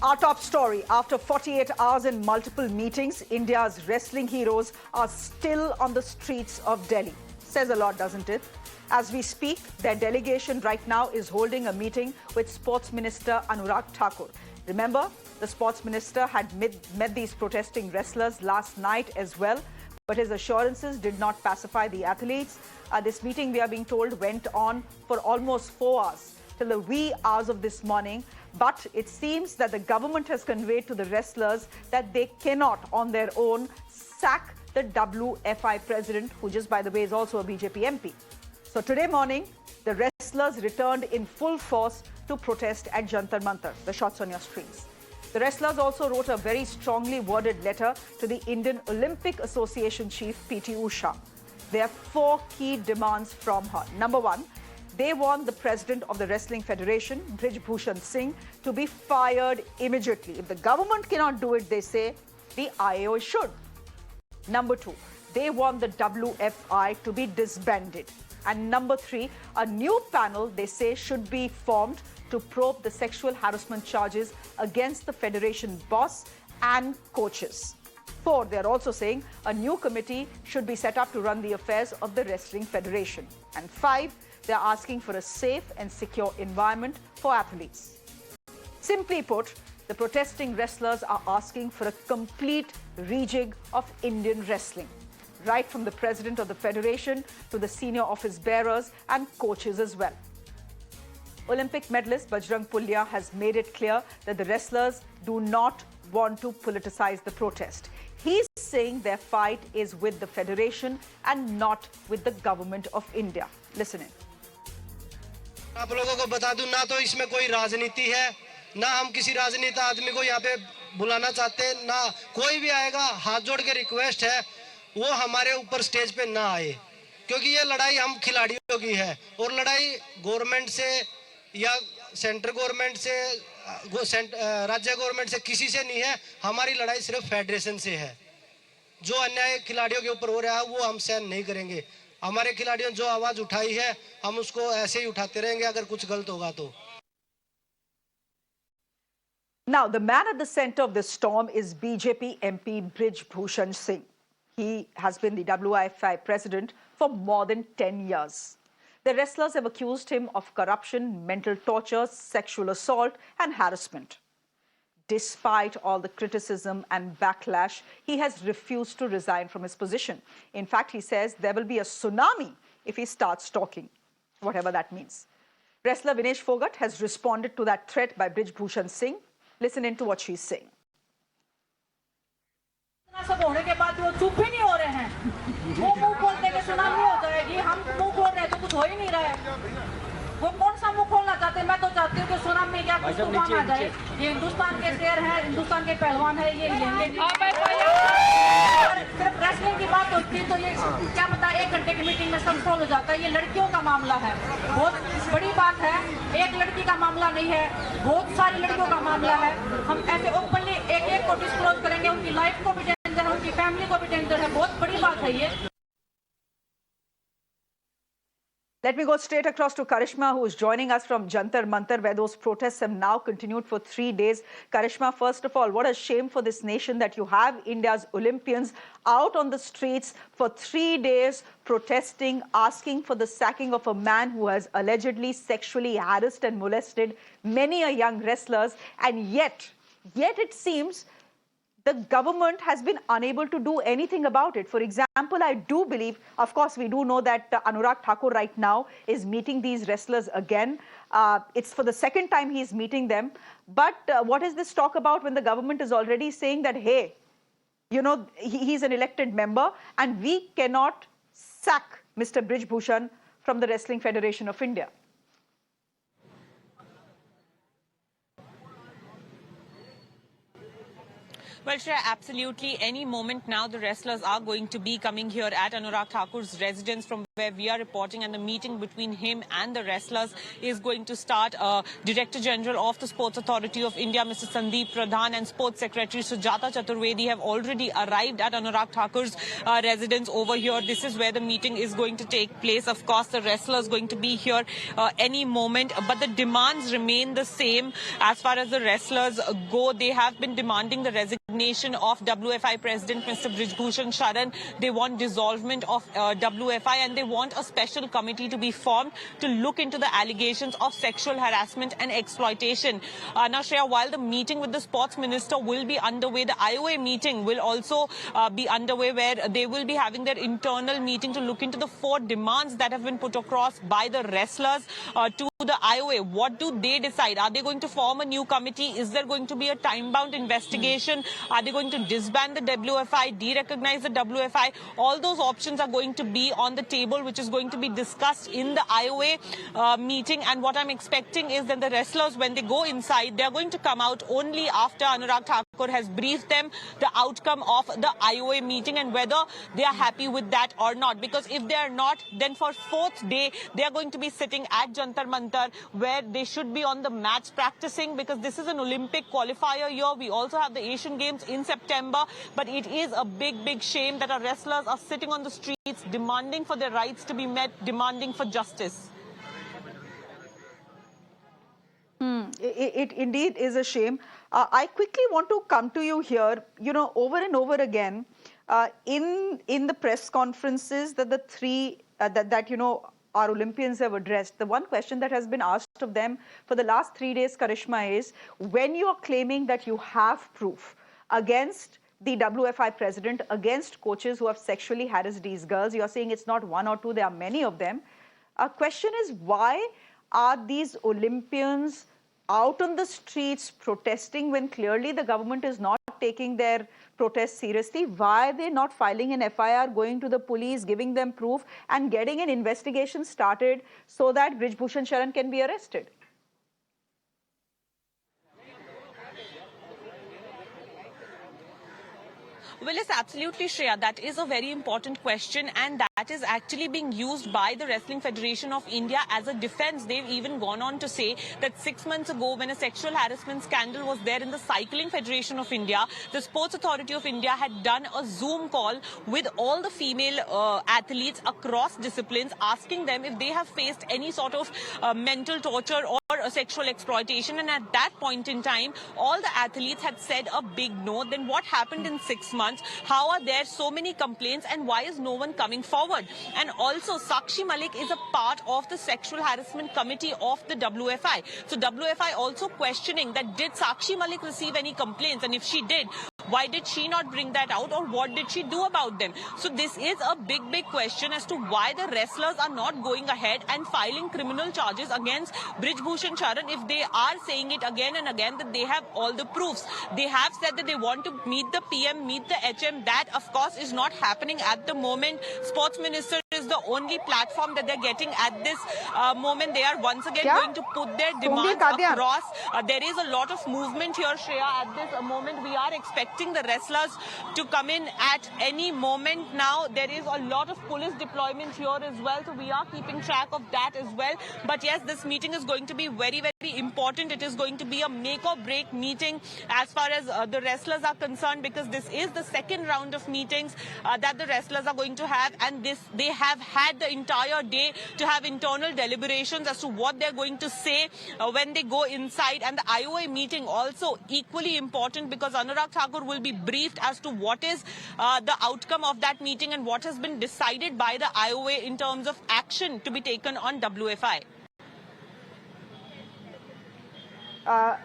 Our top story, after 48 hours and multiple meetings, India's wrestling heroes are still on the streets of Delhi. Says a lot, doesn't it? As we speak, their delegation right now is holding a meeting with Sports Minister Anurag Thakur. Remember, the Sports Minister had met these protesting wrestlers last night as well, but his assurances did not pacify the athletes. This meeting, we are being told, went on for almost 4 hours, till the wee hours of this morning. But it seems that the government has conveyed to the wrestlers that they cannot, on their own, sack the WFI president, who just, by the way, is also a BJP MP. So today morning, the wrestlers returned in full force to protest at Jantar Mantar. The shots on your screens. The wrestlers also wrote a very strongly worded letter to the Indian Olympic Association chief, PT Usha. There are 4 key demands from her. Number 1, they want the president of the Wrestling Federation, Brij Bhushan Singh, to be fired immediately. If the government cannot do it, they say, the IAO should. Number 2, they want the WFI to be disbanded. And number 3, a new panel, they say, should be formed to probe the sexual harassment charges against the federation boss and coaches. 4, they're also saying a new committee should be set up to run the affairs of the Wrestling Federation. And 5, they're asking for a safe and secure environment for athletes. Simply put, the protesting wrestlers are asking for a complete rejig of Indian wrestling, right from the president of the federation to the senior office bearers and coaches as well. Olympic medalist Bajrang Punia has made it clear that the wrestlers do not want to politicize the protest. He's saying their fight is with the federation and not with the government of India. Listen in. आप लोगों को बता दूं, ना तो इसमें कोई राजनीति है, ना हम किसी राजनीति आदमी को यहाँ पे बुलाना चाहते, ना कोई भी आएगा। हाथ जोड़ के रिक्वेस्ट है, वो हमारे ऊपर स्टेज पे ना आए, क्योंकि ये लड़ाई हम खिलाड़ियों की है और लड़ाई गवर्नमेंट से या सेंट्रल गवर्नमेंट से, राज्य गवर्नमेंट से किसी से नहीं है। हमारी लड़ाई सिर्फ फेडरेशन से है। जो अन्याय खिलाड़ियों के ऊपर हो रहा है वो हम सहन नहीं करेंगे। हमारे खिलाड़ियों ने जो आवाज उठाई है, हम उसको ऐसे ही उठाते रहेंगे अगर कुछ गलत होगा तो। Now, the man at the center of the storm is BJP MP Brij Bhushan Singh. He has been the WIFI president for more than 10 years. The wrestlers have accused him of corruption, mental torture, sexual assault and harassment. Despite all the criticism and backlash, he has refused to resign from his position. In fact, he says there will be a tsunami if he starts talking, whatever that means. Wrestler Vinesh Phogat has responded to that threat by Brij Bhushan Singh. Listen in to what she's saying. सब होने के बाद वो चुप ही नहीं हो रहे हैं। वो मुंह खोलते के सुनामी हो जाएगी, हम मुंह खोल रहे हैं तो कुछ हो ही नहीं रहा है। वो कौन सा मुंह खोलना चाहते हैं? मैं तो चाहती हूँ कि सुनामी क्या कुछ तूफान आ जाए। ये हिंदुस्तान के शेर हैं, हिंदुस्तान के पहलवान हैं, ये सिर्फ रेसलिंग की बात होती है तो ये क्या पता 1 घंटे की मीटिंग में सब सोल्व हो जाता है। ये लड़कियों का मामला है, बहुत बड़ी बात है। एक लड़की का मामला नहीं है, बहुत सारी लड़कियों का मामला है। हम ऐसे ओपनली एक को डिस्क्लोज करेंगे, उनकी लाइफ को भी उनकी फैमिली को भी डेंजर है। बहुत बड़ी बात है ये। Let me go straight across to Karishma, who is joining us from Jantar Mantar, where those protests have now continued for 3 days. Karishma, first of all, what a shame for this nation that you have India's Olympians out on the streets for 3 days protesting, asking for the sacking of a man who has allegedly sexually harassed and molested many a young wrestlers. And yet it seems the government has been unable to do anything about it. For example, I do believe, of course, we do know that Anurag Thakur right now is meeting these wrestlers again. It's for the second time he's meeting them. But what is this talk about when the government is already saying that, hey, you know, he's an elected member and we cannot sack Mr. Brij Bhushan from the Wrestling Federation of India? Well, Shreya, absolutely. Any moment now, the wrestlers are going to be coming here at Anurag Thakur's residence, from where we are reporting, and the meeting between him and the wrestlers is going to start. Director General of the Sports Authority of India, Mr. Sandeep Pradhan, and Sports Secretary Sujata Chaturvedi have already arrived at Anurag Thakur's residence over here. This is where the meeting is going to take place. Of course, the wrestlers going to be here any moment, but the demands remain the same. As far as the wrestlers go, they have been demanding the resignation of WFI President Mr. Brij Bhushan Sharan. They want dissolvement of WFI, and they want a special committee to be formed to look into the allegations of sexual harassment and exploitation. Now, Shreya, while the meeting with the sports minister will be underway, the IOA meeting will also be underway, where they will be having their internal meeting to look into the 4 demands that have been put across by the wrestlers to the IOA. What do they decide? Are they going to form a new committee? Is there going to be a time-bound investigation? Are they going to disband the WFI, de-recognize the WFI? All those options are going to be on the table, which is going to be discussed in the IOA meeting. And what I'm expecting is that the wrestlers, when they go inside, they're going to come out only after Anurag Thakur has briefed them the outcome of the IOA meeting and whether they are happy with that or not. Because if they are not, then for 4th day, they are going to be sitting at Jantar Mantar, where they should be on the mats practicing, because this is an Olympic qualifier year. We also have the Asian Games in September, but it is a big shame that our wrestlers are sitting on the streets demanding for their rights to be met, demanding for justice. It indeed is a shame. I quickly want to come to you here, over and over again, in the press conferences that the three, our Olympians have addressed. The one question that has been asked of them for the last 3 days, Karishma, is when you are claiming that you have proof against the WFI president, against coaches who have sexually harassed these girls, you're saying it's not 1 or 2, there are many of them. Question is, why are these Olympians out on the streets protesting when clearly the government is not taking their protest seriously? Why are they not filing an FIR, going to the police, giving them proof and getting an investigation started so that Brij Bhushan Sharan can be arrested? Well, yes, absolutely, Shreya. That is a very important question, and that is actually being used by the Wrestling Federation of India as a defense. They've even gone on to say that 6 months ago, when a sexual harassment scandal was there in the Cycling Federation of India, the Sports Authority of India had done a Zoom call with all the female athletes across disciplines, asking them if they have faced any sort of mental torture or sexual exploitation. And at that point in time, all the athletes had said a big no. Then what happened in 6 months? How are there so many complaints, and why is no one coming forward? And also, Sakshi Malik is a part of the sexual harassment committee of the WFI. So WFI also questioning that, did Sakshi Malik receive any complaints? And if she did, why did she not bring that out, or what did she do about them? So this is a big question as to why the wrestlers are not going ahead and filing criminal charges against Brij Bhushan Sharan if they are saying it again and again that they have all the proofs. They have said that they want to meet the PM, meet the HM. That, of course, is not happening at the moment. Sports Minister is the only platform that they're getting at this moment. They are once again going to put their demands across. There is a lot of movement here, Shreya, at this moment. We are expecting the wrestlers to come in at any moment now. There is a lot of police deployment here as well, so we are keeping track of that as well. But yes, this meeting is going to be very important. It is going to be a make or break meeting as far as the wrestlers are concerned, because this is the second round of meetings that the wrestlers are going to have, and they have had the entire day to have internal deliberations as to what they're going to say when they go inside. And the IOA meeting also equally important, because Anurag Thakur will be briefed as to what is the outcome of that meeting and what has been decided by the IOA in terms of action to be taken on WFI.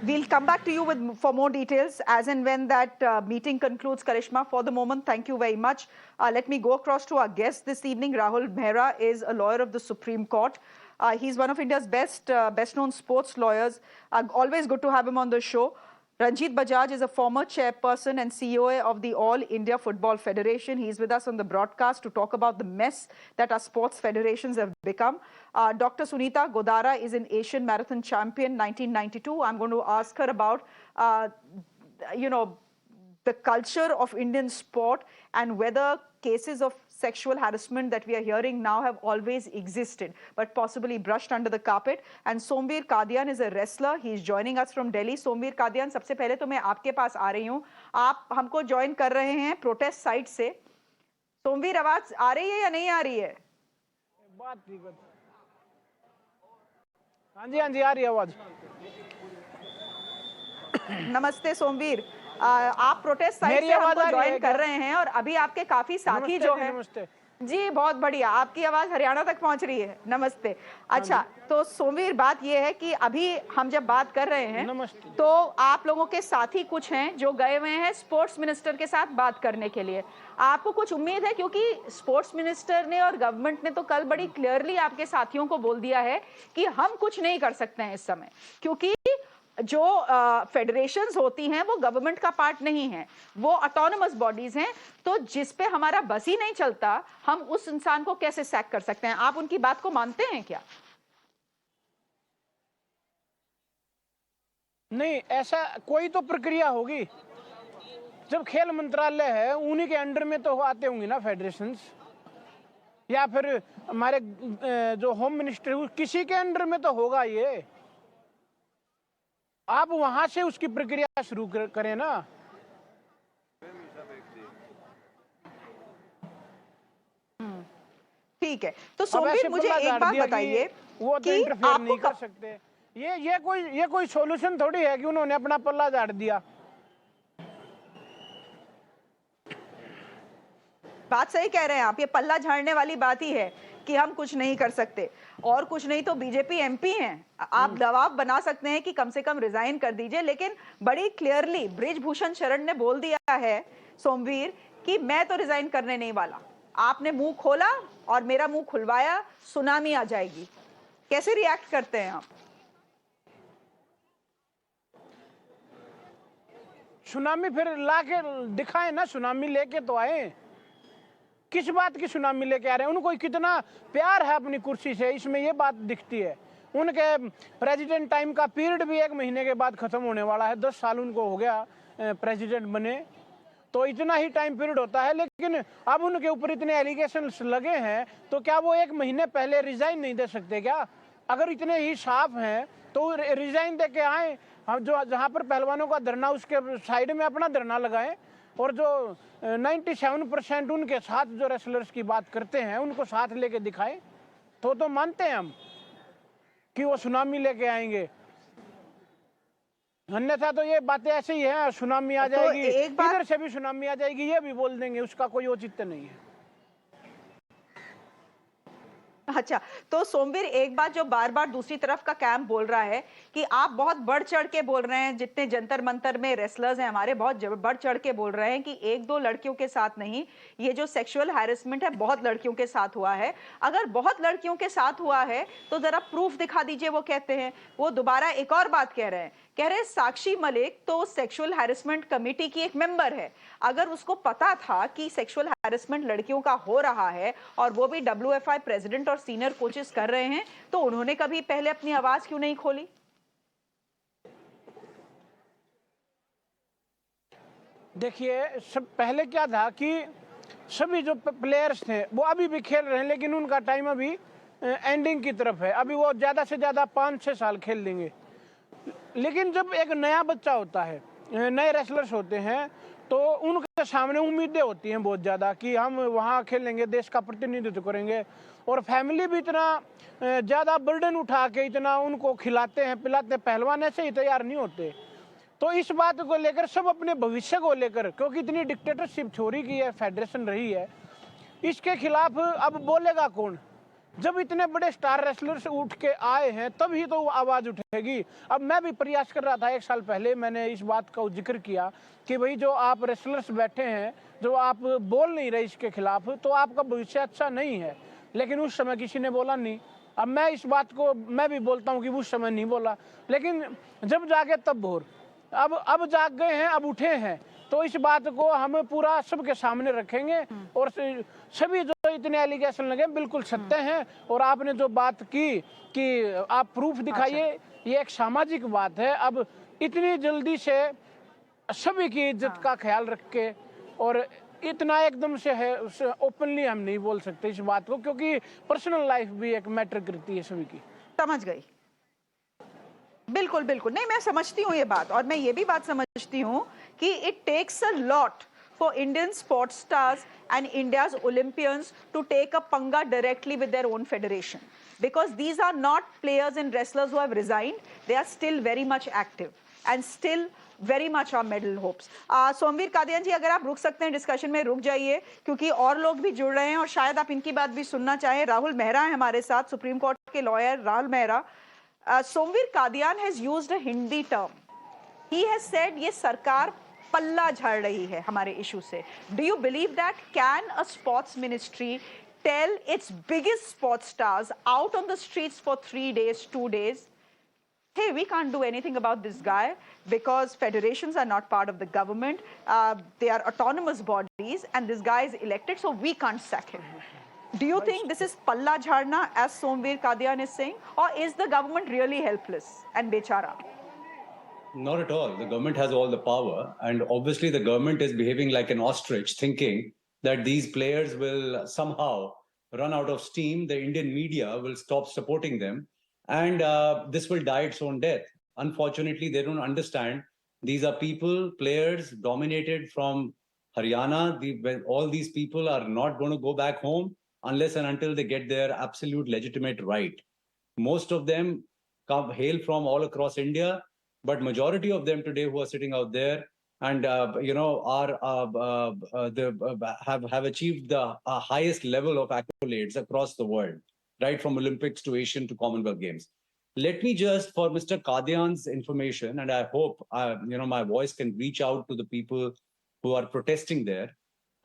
We'll come back to you for more details as and when that meeting concludes, Karishma. For the moment, thank you very much. Let me go across to our guest this evening. Rahul Mehra is a lawyer of the Supreme Court. He's one of India's best-known sports lawyers. Always good to have him on the show. Ranjit Bajaj is a former chairperson and CEO of the All India Football Federation. He's with us on the broadcast to talk about the mess that our sports federations have become. Dr. Sunita Godara is an Asian Marathon Champion 1992. I'm going to ask her about, the culture of Indian sport and whether cases of sexual harassment that we are hearing now have always existed, but possibly brushed under the carpet. And Somveer Kadian is a wrestler. He is joining us from Delhi. Somveer Kadian, सबसे पहले तो मैं आपके पास आ रही हूँ. आप हमको join कर रहे हैं प्रोटेस्ट साइट से. सोमवीर, आवाज आ रही है या नहीं आ रही है? बात ठीक है. हाँ जी आ रही है आवाज. नमस्ते सोमवीर, आप प्रोटेस्ट साइट से हमको ज्वाइन कर रहे हैं और अभी आपके काफी साथी जो है. नमस्ते जी, बहुत बढ़िया, आपकी आवाज हरियाणा तक पहुंच रही है. नमस्ते. अच्छा, तो सोमवीर, बात यह है कि अभी हम जब बात कर रहे हैं तो आप लोगों के साथी कुछ हैं जो गए हुए हैं स्पोर्ट्स मिनिस्टर के साथ बात करने के लिए. आपको कुछ उम्मीद है, क्योंकि स्पोर्ट्स मिनिस्टर ने और गवर्नमेंट ने तो कल बड़ी क्लियरली आपके साथियों को बोल दिया है कि हम कुछ नहीं कर सकते हैं इस समय, क्योंकि जो फेडरेशंस होती हैं वो गवर्नमेंट का पार्ट नहीं है, वो ऑटोनोमस बॉडीज हैं. तो जिस पे हमारा बस ही नहीं चलता, हम उस इंसान को कैसे सैक कर सकते हैं? आप उनकी बात को मानते हैं क्या? नहीं, ऐसा कोई तो प्रक्रिया होगी. जब खेल मंत्रालय है उन्हीं के अंडर में तो आते होंगे ना फेडरेशंस, या फिर हमारे जो होम मिनिस्टर किसी के अंडर में तो होगा ये. आप वहां से उसकी प्रक्रिया शुरू करें ना. ठीक है, तो सोमवीर मुझे एक बात बताइए, वो तो इंटरफेयर नहीं कर सकते. ये कोई सॉल्यूशन थोड़ी है कि उन्होंने अपना पल्ला झाड़ दिया. बात सही कह रहे हैं आप, ये पल्ला झाड़ने वाली बात ही है कि हम कुछ नहीं कर सकते. और कुछ नहीं तो बीजेपी एमपी हैं, आप दबाव बना सकते हैं कि कम से कम रिजाइन कर दीजिए, लेकिन बड़ी क्लियरली ब्रिज भूषण शरण ने बोल दिया है सोमवीर कि मैं तो रिजाइन करने नहीं वाला. आपने मुंह खोला और मेरा मुंह खुलवाया, सुनामी आ जाएगी. कैसे रिएक्ट करते हैं आप? सुनामी फिर लाके दिखाए ना, सुनामी लेके तो आए. किस बात की सुनामी लेके आ रहे हैं? उनको कितना प्यार है अपनी कुर्सी से, इसमें ये बात दिखती है. उनके प्रेसिडेंट टाइम का पीरियड भी 1 महीने के बाद खत्म होने वाला है. 10 साल उनको हो गया प्रेसिडेंट बने, तो इतना ही टाइम पीरियड होता है. लेकिन अब उनके ऊपर इतने एलिगेशंस लगे हैं, तो क्या वो 1 महीने पहले रिजाइन नहीं दे सकते क्या? अगर इतने ही साफ हैं तो रिजाइन दे के आए. हम जो जहाँ पर पहलवानों का धरना, उसके साइड में अपना धरना लगाएं. और जो 97% उनके साथ जो रेसलर्स की बात करते हैं उनको साथ लेके दिखाएं, तो मानते हैं हम कि वो सुनामी लेके आएंगे. अन्यथा तो ये बातें ऐसे ही हैं, सुनामी आ जाएगी, इधर से भी सुनामी आ जाएगी, ये भी बोल देंगे, उसका कोई औचित्य नहीं है. अच्छा, तो सोमवीर, एक बात जो बार बार दूसरी तरफ का कैंप बोल रहा है कि आप बहुत बढ़ चढ़ के बोल रहे हैं, जितने जंतर मंतर में रेसलर्स हैं हमारे, बहुत बढ़ चढ़ के बोल रहे हैं कि 1-2 लड़कियों के साथ नहीं, ये जो सेक्सुअल हैरेसमेंट है बहुत लड़कियों के साथ हुआ है. अगर बहुत लड़कियों के साथ हुआ है तो जरा प्रूफ दिखा दीजिए. वो कहते हैं, वो दोबारा एक और बात कह रहे हैं, साक्षी मलिक तो सेक्सुअल हैरेसमेंट कमेटी की एक मेंबर है. अगर उसको पता था कि सेक्सुअल हैरेसमेंट लड़कियों का हो रहा है और वो भी WFI प्रेसिडेंट और सीनियर कोचेस कर रहे हैं, तो उन्होंने कभी पहले अपनी आवाज क्यों नहीं खोली? देखिए, सब पहले क्या था कि सभी जो प्लेयर्स थे वो अभी भी खेल रहे हैं, लेकिन उनका टाइम अभी एंडिंग की तरफ है. अभी वो ज्यादा से ज्यादा 5-6 साल खेल लेंगे. लेकिन जब एक नया बच्चा होता है, नए रेसलर्स होते हैं, तो उनके सामने उम्मीदें होती हैं बहुत ज़्यादा कि हम वहाँ खेलेंगे, देश का प्रतिनिधित्व करेंगे. और फैमिली भी इतना ज़्यादा बर्डन उठा के इतना उनको खिलाते हैं पिलाते हैं, पहलवान ऐसे ही तैयार नहीं होते. तो इस बात को लेकर सब अपने भविष्य को लेकर, क्योंकि इतनी डिक्टेटरशिप छोरी की है, फेडरेशन रही है, इसके खिलाफ अब बोलेगा कौन? जब इतने बड़े स्टार रेसलर्स उठ के आए हैं तभी तो आवाज़ उठेगी. अब मैं भी प्रयास कर रहा था, 1 साल पहले मैंने इस बात का जिक्र किया कि भाई जो आप रेसलर्स बैठे हैं, जो आप बोल नहीं रहे इसके खिलाफ, तो आपका भविष्य अच्छा नहीं है. लेकिन उस समय किसी ने बोला नहीं. अब मैं इस बात को मैं भी बोलता हूँ कि उस समय नहीं बोला, लेकिन जब जागे तब भोर. अब जाग गए हैं, अब उठे हैं, तो इस बात को हम पूरा सबके सामने रखेंगे. और सभी जो इतने एलिगेशन लगे बिल्कुल सत्य हैं. और आपने जो बात की कि आप प्रूफ दिखाइए, ये एक सामाजिक बात है. अब इतनी जल्दी से सभी की इज्जत का ख्याल रख के और इतना एकदम से है ओपनली हम नहीं बोल सकते इस बात को, क्योंकि पर्सनल लाइफ भी एक मैटर करती है सभी की। समझ गई, बिल्कुल बिल्कुल। नहीं, मैं समझती हूँ ये बात, और मैं ये भी बात समझती हूँ कि it takes a lot for Indian sports stars and India's Olympians to take a panga directly with their own federation, because these are not players and wrestlers who have resigned. They are still very much active and still very much our medal hopes. Somveer Kadian ji, अगर आप रुक सकते हैं discussion में रुक जाइए, क्योंकि और लोग भी जुड़ रहे हैं और शायद आप इनकी बात भी सुनना चाहें। राहुल मेहरा है हमारे साथ, सुप्रीम कोर्ट के lawyer Rahul Mehra. Somveer Kadian has used a Hindi term. He has said ये सरकार पल्ला झाड़ रही है हमारे इशू से। Do you believe that? Can a sports ministry tell its biggest sports stars out on the streets for 3 days, 2 days, hey, we can't do anything about this guy because federations are not part of the government, they are autonomous bodies, and this guy is elected, so we can't sack him. Do you think this is palla jharna, as Somveer Kadian is saying, or is the government really helpless and bechara? Not at all. The government has all the power, and obviously the government is behaving like an ostrich, thinking that these players will somehow run out of steam, the Indian media will stop supporting them, and this will die its own death. Unfortunately, they don't understand. These are people, players dominated from Haryana. All these people are not going to go back home unless and until they get their absolute legitimate right. Most of them hail from all across India, but majority of them today who are sitting out there and have achieved the highest level of accolades across the world, right from Olympics to Asian to Commonwealth Games. Let me just, for Mr. Kadian's information, and I hope my voice can reach out to the people who are protesting there.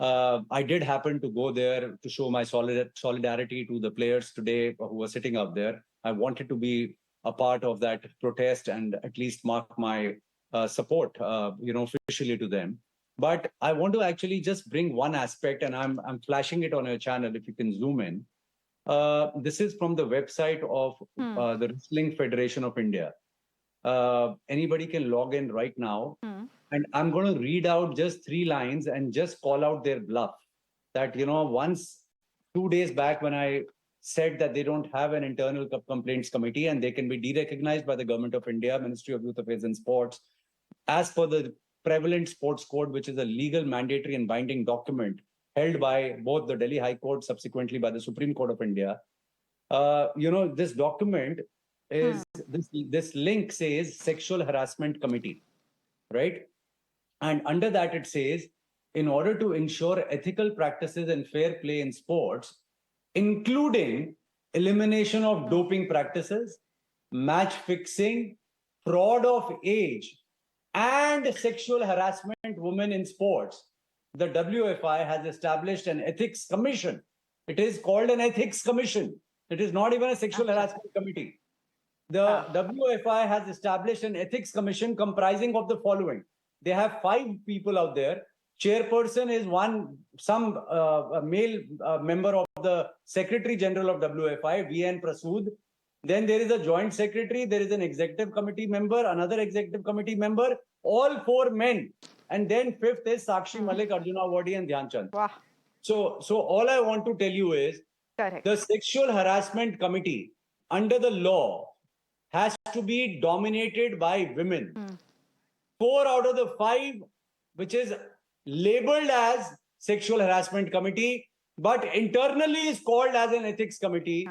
I did happen to go there to show my solidarity to the players today who are sitting out there. I wanted to be a part of that protest and at least mark my support, officially to them. But I want to actually just bring one aspect, and I'm flashing it on your channel if you can zoom in. This is from the website of the Wrestling Federation of India. Anybody can log in right now. And I'm going to read out just 3 lines and just call out their bluff. That, once 2 days back when I said that they don't have an internal complaints committee and they can be derecognized by the Government of India, Ministry of Youth Affairs and Sports, as per the prevalent sports code, which is a legal, mandatory and binding document held by both the Delhi High Court, subsequently by the Supreme Court of India. This document is, this link says Sexual Harassment Committee, right? And under that it says, in order to ensure ethical practices and fair play in sports, including elimination of doping practices, match fixing, fraud of age, and sexual harassment of women in sports, the WFI has established an ethics commission. It is called an ethics commission. It is not even a sexual harassment committee. The WFI has established an ethics commission comprising of the following. They have 5 people out there. Chairperson is some male member of the Secretary General of WFI, V.N. Prasood. Then there is a joint secretary, there is an executive committee member, another executive committee member, all 4 men. And then 5th is Sakshi Malik, Arjuna Awardee, and Dhyan Chand. Wow. So all I want to tell you is, correct, the Sexual Harassment Committee under the law has to be dominated by women. 4 out of the 5, which is labeled as Sexual Harassment Committee, but internally is called as an ethics committee.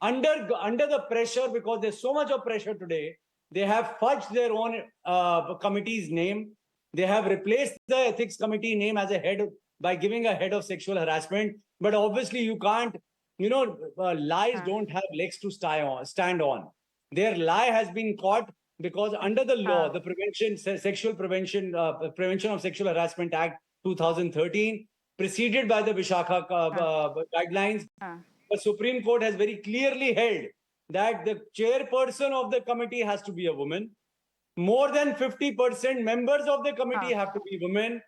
Under the pressure, because there's so much of pressure today, they have fudged their own committee's name. They have replaced the ethics committee name as a head by giving a head of sexual harassment. But obviously you can't, lies don't have legs to stand on. Their lie has been caught because under the law, the Prevention of Sexual Harassment Act 2013, preceded by the Vishakha guidelines, the Supreme Court has very clearly held that the chairperson of the committee has to be a woman. More than 50% members of the committee have to be women.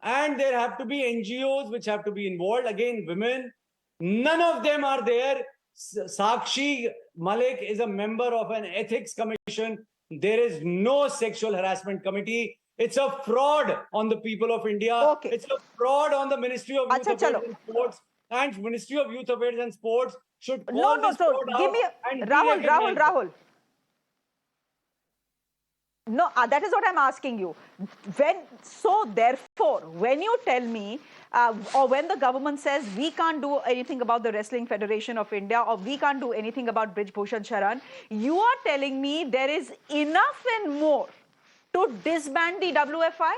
And there have to be NGOs which have to be involved. Again, women. None of them are there. Sakshi Malik is a member of an ethics commission. There is no sexual harassment committee. It's a fraud on the people of India. Okay. It's a fraud on the Ministry of Youth Acha, Affairs chalo. and Sports. And Ministry of Youth Affairs and Sports should No, call no. this So fraud give out me and Rahul. de-recognize it. No, that is what I'm asking you. Therefore, when you tell me, or when the government says we can't do anything about the Wrestling Federation of India, or we can't do anything about Brij Bhushan Sharan, you are telling me there is enough and more to disband the WFI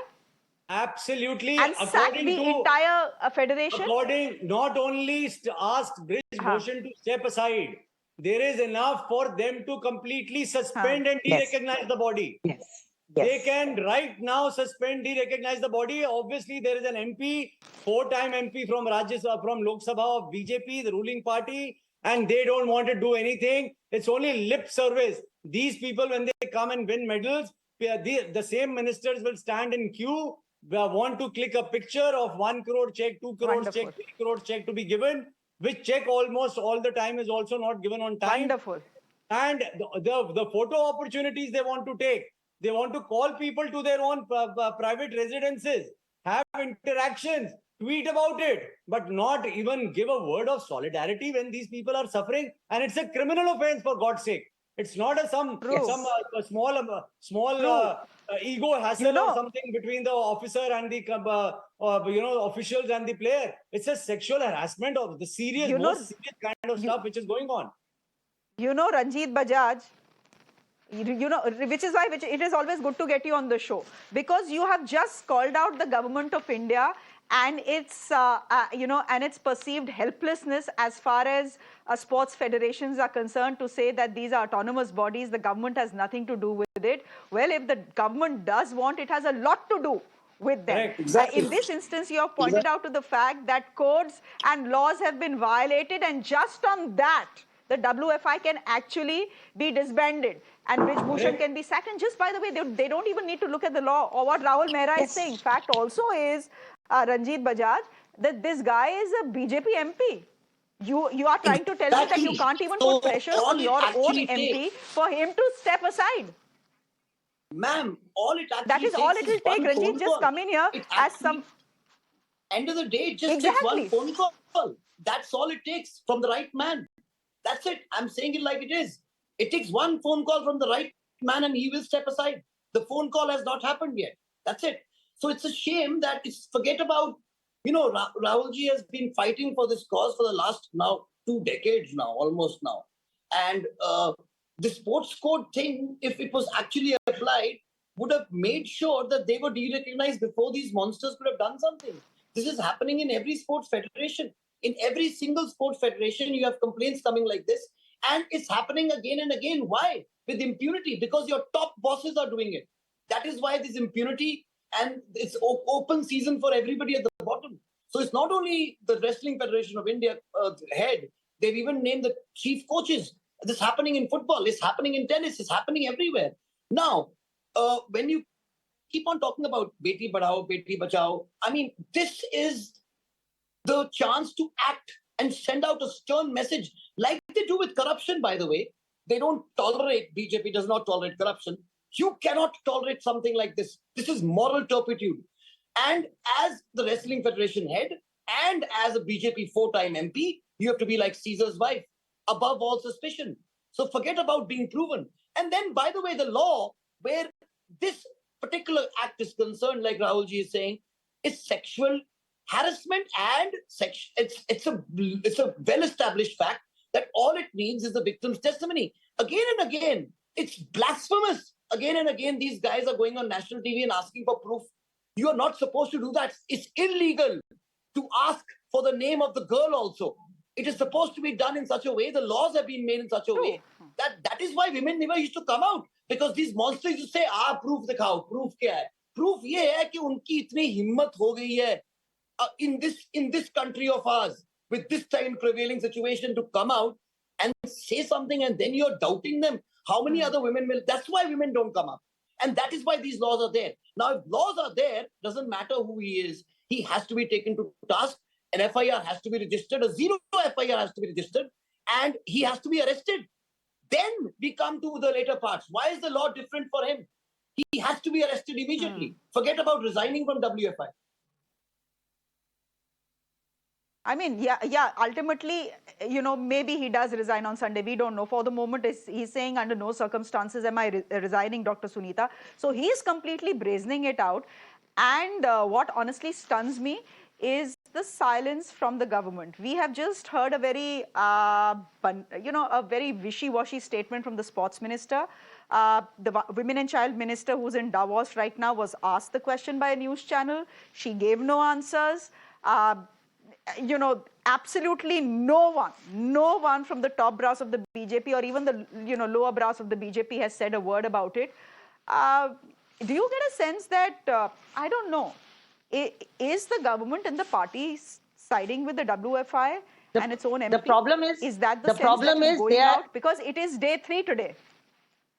Absolutely. and sack the entire federation? According, not only ask Brij Bhushan to step aside, there is enough for them to completely suspend and de-recognize the body. Yes. They can right now suspend, de-recognize the body. Obviously, there is an MP, 4-time MP from Rajya Sabha, from Lok Sabha of BJP, the ruling party, and they don't want to do anything. It's only lip service. These people, when they come and win medals, the same ministers will stand in queue, want to click a picture of 1 crore check, 2 crore Wonderful. check, 3 crore check to be given, which check almost all the time is also not given on time. Wonderful. And the photo opportunities they want to take. They want to call people to their own private residences, have interactions, tweet about it, but not even give a word of solidarity when these people are suffering. And it's a criminal offense, for God's sake. It's not a small ego hassle or something between the officer and the officials and the player. It's a sexual harassment of the serious, most serious kind of stuff which is going on. Ranjit Bajaj, which is why it is always good to get you on the show, because you have just called out the government of India and its and its perceived helplessness as far as sports federations are concerned, to say that these are autonomous bodies, the government has nothing to do with it. Well, if the government does want, it has a lot to do with them. Correct. Exactly. In this instance, you have pointed out to the fact that codes and laws have been violated, and just on that, the WFI can actually be disbanded and Brij Bhushan can be sacked. And just by the way, they don't even need to look at the law or what Rahul Mehra is saying. Fact also is, Ranjit Bajaj, that this guy is a BJP MP. You are trying to tell me that you can't even put pressure on your own MP for him to step aside. Ma'am, all it actually That is all it will take. Ranjit, just come in here as some... End of the day, it just takes one phone call. That's all it takes from the right man. That's it. I'm saying it like it is. It takes one phone call from the right man and he will step aside. The phone call has not happened yet. That's it. So it's a shame that forget about, Rahulji has been fighting for this cause for the last 2 decades now, almost now. And the sports code thing, if it was actually applied, would have made sure that they were de-recognized before these monsters could have done something. This is happening in every sports federation. In every single sports federation, you have complaints coming like this. And it's happening again and again. Why? With impunity. Because your top bosses are doing it. That is why this impunity, and it's open season for everybody at the bottom. So it's not only the Wrestling Federation of India head. They've even named the chief coaches. This is happening in football. It's happening in tennis. It's happening everywhere. Now, when you keep on talking about Beti Padhao, Beti Bachao, I mean, this is the chance to act and send out a stern message like they do with corruption, by the way. They don't tolerate, BJP does not tolerate corruption. You cannot tolerate something like this. This is moral turpitude. And as the Wrestling Federation head and as a BJP 4-time MP, you have to be like Caesar's wife, above all suspicion. So forget about being proven. And then, by the way, the law where this particular act is concerned, like Rahulji is saying, is sexual harassment, and it's a well-established fact that all it needs is the victim's testimony. Again and again, it's blasphemous. Again and again, these guys are going on national TV and asking for proof. You are not supposed to do that. It's illegal to ask for the name of the girl also. It is supposed to be done in such a way, the laws have been made in such a way, that is why women never used to come out. Because these monsters used to say, proof dikhao, proof kya hai? Proof ye hai ki unki itni himmat ho gayi hai, in this country of ours, with this time prevailing situation, to come out and say something, and then you're doubting them. How many other women will? That's why women don't come up. And that is why these laws are there. Now, if laws are there, doesn't matter who he is. He has to be taken to task. An FIR has to be registered. A zero FIR has to be registered. And he has to be arrested. Then we come to the later parts. Why is the law different for him? He has to be arrested immediately. Forget about resigning from WFI. I mean, yeah. Ultimately, maybe he does resign on Sunday. We don't know. For the moment, he's saying under no circumstances am I resigning, Dr. Sunita. So he's completely brazening it out. And what honestly stuns me is the silence from the government. We have just heard a very, a very wishy-washy statement from the sports minister. The women and child minister, who's in Davos right now, was asked the question by a news channel. She gave no answers. Absolutely no one from the top brass of the BJP or even the lower brass of the BJP has said a word about it. Do you get a sense that I don't know, is the government and the party siding with the WFI and its own MP? The problem is that the problem is going out because it is day 3 today.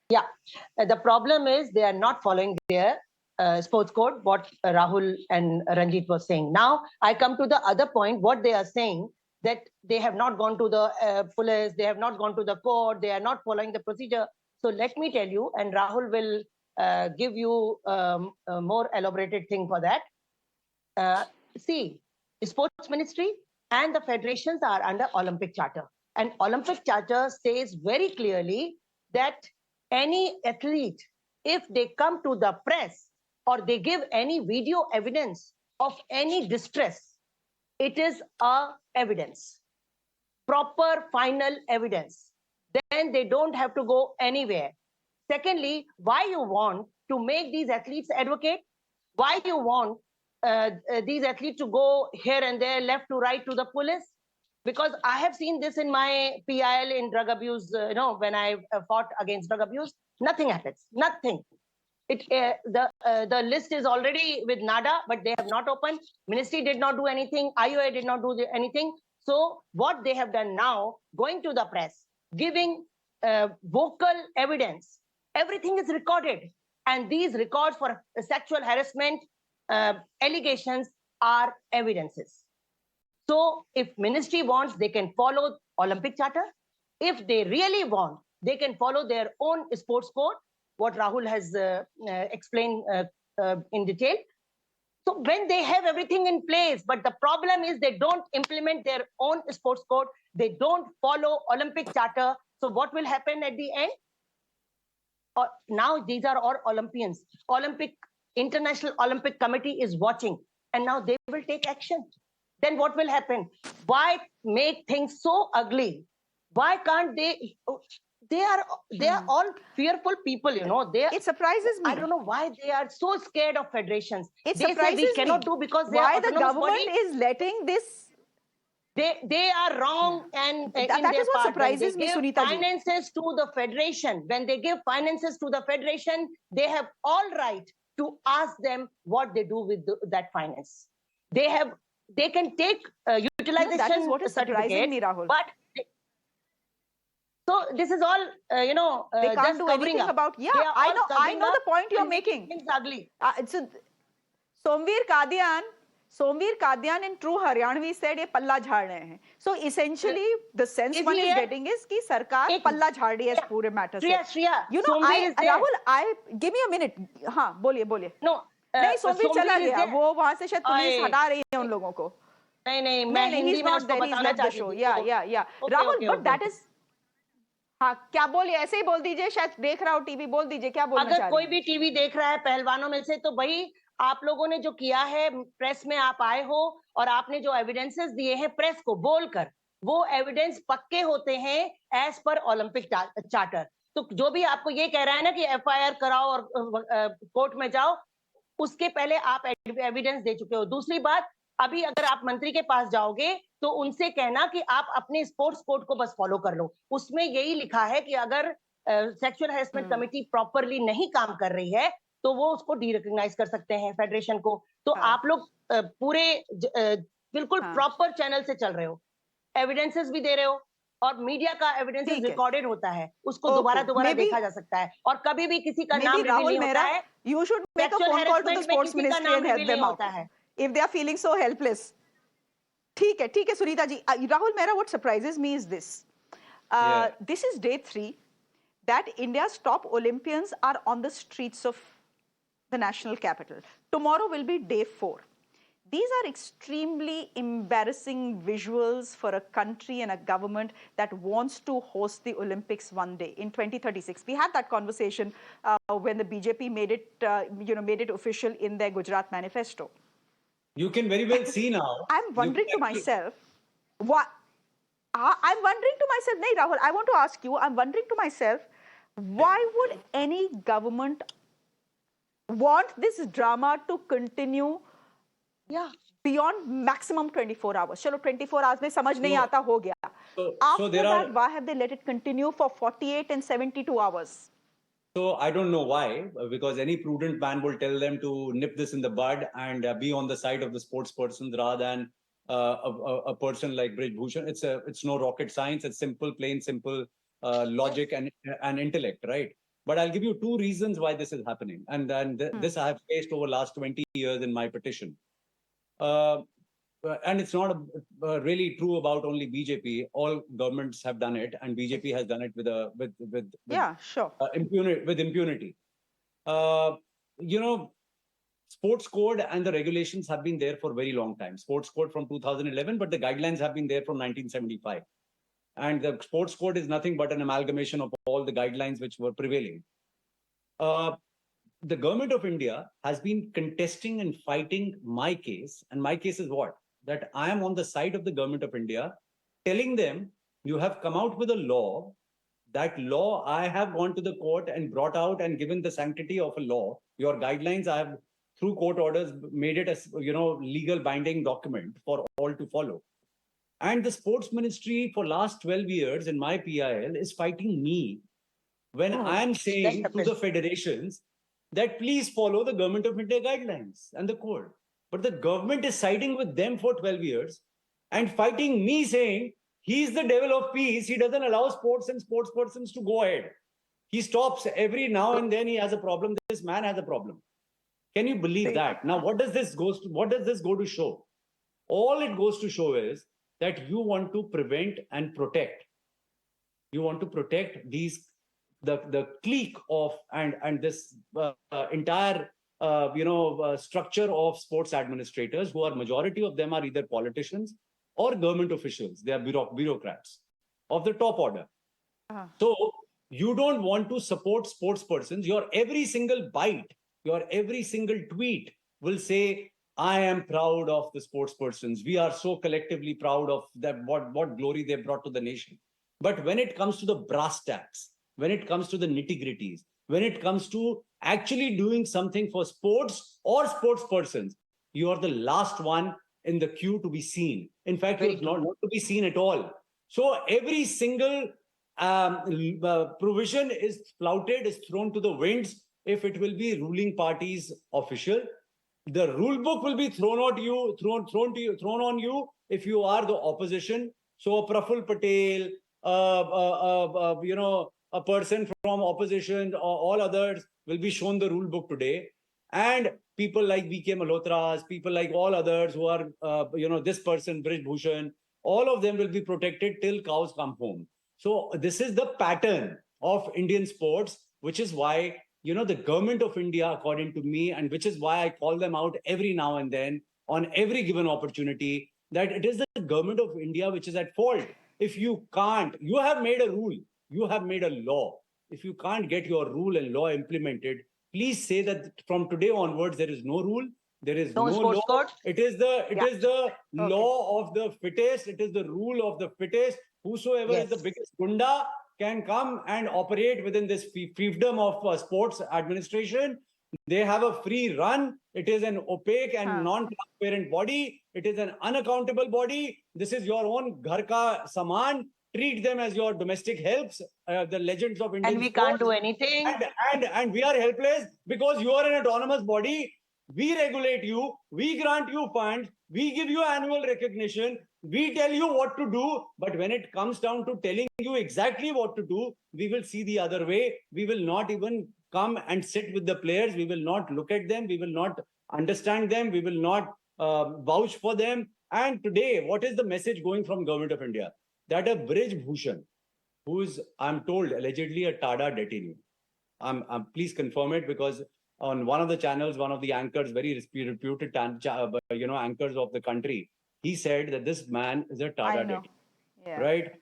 Yeah, the problem is they are not following their sports code, what Rahul and Ranjit was saying. Now, I come to the other point, what they are saying, that they have not gone to the police, they have not gone to the court, they are not following the procedure. So let me tell you, and Rahul will give you a more elaborated thing for that. See, the sports ministry and the federations are under Olympic Charter. And Olympic Charter says very clearly that any athlete, if they come to the press, or they give any video evidence of any distress, it is evidence, proper final evidence. Then they don't have to go anywhere. Secondly, why you want to make these athletes advocate? Why you want these athletes to go here and there, left to right to the police? Because I have seen this in my PIL in drug abuse, when I fought against drug abuse, nothing happens, nothing. The list is already with NADA, but they have not opened. Ministry did not do anything. IOA did not do anything. So what they have done now, going to the press, giving vocal evidence, everything is recorded. And these records for sexual harassment allegations are evidences. So if ministry wants, they can follow Olympic Charter. If they really want, they can follow their own sports code, what Rahul has explained in detail. So when they have everything in place, but the problem is they don't implement their own sports code, they don't follow Olympic Charter. So what will happen at the end? Now these are all Olympians. International Olympic Committee is watching, and now they will take action. Then what will happen? Why make things so ugly? Why can't they? They are all fearful people, It surprises me. I don't know why they are so scared of federations. It they surprises say we cannot do because they why are the government is letting this. They are wrong, and that in their is what part, surprises me, when they give Sunita ji. finances to the federation. When they give finances to the federation, they have all right to ask them what they do with that finance. They can take utilization that is what is surprising me, Rahul. But so this is all they can't do anything about. Yeah, I know the point you're making. It's ugly. Somveer Kadian in true Haryanvi said ये पल्ला झाड़ रहे हैं. So essentially the sense one is getting is कि सरकार पल्ला झाड़ रही है इस पूरे matter से. Shreya, Rahul, give me a minute. हाँ, बोलिए. No. नहीं, सोमवीर चला गया. वो वहाँ से शायद पुलिस हटा रही है उन लोगों को. नहीं, मैं हिंदी में उसको बताना चाहती हूँ. Yeah. Rahul, but that is. हाँ, क्या बोलिए, ऐसे ही बोल दीजिए, शायद देख रहा हो टीवी, बोल दीजिए क्या बोलना चाह रहे हैं. अगर कोई भी टीवी देख रहा है पहलवानों में से, तो भाई आप लोगों ने जो किया है, प्रेस में आप आए हो और आपने जो एविडेंसेस दिए हैं प्रेस को बोलकर, वो एविडेंस पक्के होते हैं एज पर ओलंपिक चार्टर. तो जो भी आपको ये कह रहा है ना कि एफआईआर कराओ और कोर्ट में जाओ, उसके पहले आप एविडेंस दे चुके हो. दूसरी बात, अभी अगर आप मंत्री के पास जाओगे तो उनसे कहना कि आप अपने स्पोर्ट्स कोड को बस फॉलो कर लो. उसमें यही लिखा है कि अगर सेक्सुअल हैरेसमेंट कमेटी प्रॉपरली नहीं काम कर रही है तो वो उसको डी-रिकॉग्नाइज कर सकते हैं फेडरेशन को. तो आप लोग पूरे बिल्कुल प्रॉपर चैनल से चल रहे हो, एविडेंसेस भी दे रहे हो, और मीडिया का एविडेंसेस रिकॉर्डेड होता है, उसको दोबारा देखा जा सकता है, और कभी भी किसी का नाम रिवील नहीं होता है. You should make a phone call to the sports ministry and help them out if they are feeling so helpless. ठीक है Sunita ji. Rahul Mehra, what surprises me is this. This is day 3 that India's top Olympians are on the streets of the national capital. Tomorrow will be day 4. These are extremely embarrassing visuals for a country and a government that wants to host the Olympics one day in 2036. We had that conversation when the BJP made it official in their Gujarat manifesto. You can very well see now. I'm wondering to myself, what? I'm wondering to myself, Nahi, Rahul, I want to ask you, I'm wondering to myself, why would any government want this drama to continue beyond maximum 24 hours? Chalo, 24 hours mein samajh nahi aata, ho gaya. After that, why have they let it continue for 48 and 72 hours? So I don't know why, because any prudent man will tell them to nip this in the bud and be on the side of the sports persons rather than a person like Brij Bhushan. It's no rocket science. It's simple, plain simple logic and intellect, right? But I'll give you 2 reasons why this is happening. And this I have faced over the last 20 years in my petition. And it's not really true about only BJP. All governments have done it, and BJP has done it with impunity. Sports code and the regulations have been there for a very long time. Sports code from 2011, but the guidelines have been there from 1975. And the sports code is nothing but an amalgamation of all the guidelines which were prevailing. The government of India has been contesting and fighting my case. And my case is what? That I am on the side of the government of India, telling them, you have come out with a law. That law, I have gone to the court and brought out and given the sanctity of a law. Your guidelines, I have, through court orders, made it a legal binding document for all to follow. And the sports ministry for last 12 years in my PIL is fighting me when I am saying to the federations that please follow the government of India guidelines and the code. But the government is siding with them for 12 years and fighting me, saying he's the devil of peace. He doesn't allow sports and sports persons to go ahead. He stops every now and then. He has a problem. This man has a problem. Can you believe that? Now, what does this go to show? All it goes to show is that you want to prevent and protect. You want to protect the clique of and this entire structure of sports administrators, who are majority of them are either politicians or government officials. They are bureaucrats of the top order. So you don't want to support sports persons. Your every single bite, your every single tweet will say, I am proud of the sports persons. We are so collectively proud of them, what glory they brought to the nation. But when it comes to the brass tacks, when it comes to the nitty-gritties, when it comes to actually doing something for sports or sports persons, you are the last one in the queue to be seen. In fact, you're not to be seen at all. So every single provision is flouted, is thrown to the winds if it will be ruling party's official. The rule book will be thrown on you if you are the opposition. So Praful Patel, a person from opposition or all others will be shown the rule book today. And people like V.K. Malhotra's, people like all others who are, this person, Brij Bhushan, all of them will be protected till cows come home. So this is the pattern of Indian sports, which is why, the government of India, according to me, and which is why I call them out every now and then on every given opportunity, that it is the government of India which is at fault. If you can't, you have made a rule, you have made a law. If you can't get your rule and law implemented, please say that from today onwards, there is no rule, there is no law. Code. It is the law of the fittest. It is the rule of the fittest. Whosoever is the biggest gunda can come and operate within this fiefdom of sports administration. They have a free run. It is an opaque and non-transparent body. It is an unaccountable body. This is your own ghar ka saman. Treat them as your domestic helps, the legends of Indian And we can't do anything. And we are helpless because you are an autonomous body. We regulate you. We grant you funds. We give you annual recognition. We tell you what to do. But when it comes down to telling you exactly what to do, we will see the other way. We will not even come and sit with the players. We will not look at them. We will not understand them. We will not vouch for them. And today, what is the message going from Government of India? That a Brij Bhushan, who is, I'm told, allegedly a TADA detainee. Please confirm it, because on one of the channels, one of the anchors, very reputed anchors of the country, he said that this man is a Tada Daddy, right?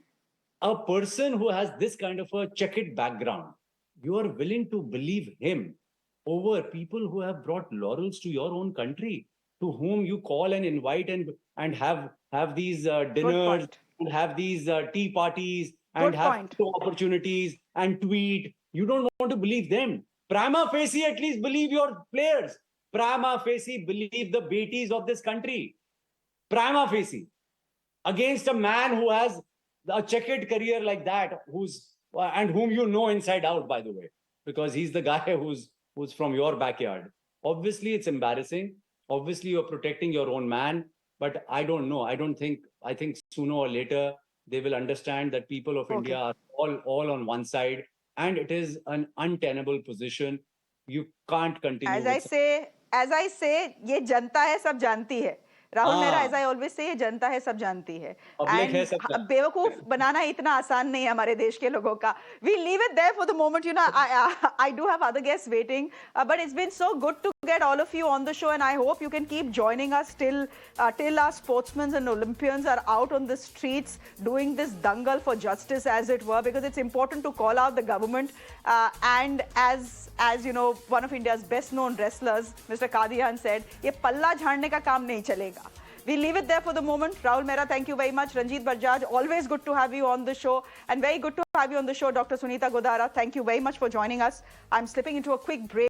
A person who has this kind of a checkered background, you are willing to believe him over people who have brought laurels to your own country, to whom you call and invite and have these dinners, and have these tea parties, and have opportunities and tweet. You don't want to believe them. Prima facie, at least believe your players. Prima facie, believe the betis of this country. Prima facie. Against a man who has a checkered career like that, and whom you know inside out, by the way, because he's the guy who's from your backyard. Obviously, it's embarrassing. Obviously, you're protecting your own man. But I don't know. I think sooner or later, they will understand that people of India are all on one side. And it is an untenable position. You can't continue. As I say, ये जनता है, सब जानती है. Rahul Mehra, as I always say, ये जनता है, सब जानती है. And बेवकूफ बनाना इतना आसान नहीं है हमारे देश के लोगों का. We leave it there for the moment. You know, I do have other guests waiting, but it's been so good to get all of you on the show, and I hope you can keep joining us till our sportsmen and Olympians are out on the streets doing this dangal for justice, as it were, because it's important to call out the government. And as you know, one of India's best-known wrestlers, Mr. Kadian, said, "ये पल्ला झाड़ने का काम नहीं चलेगा." We leave it there for the moment. Rahul Mehra, thank you very much. Ranjit Bajrang, always good to have you on the show, and very good to have you on the show, Dr. Sunita Godara. Thank you very much for joining us. I'm slipping into a quick break.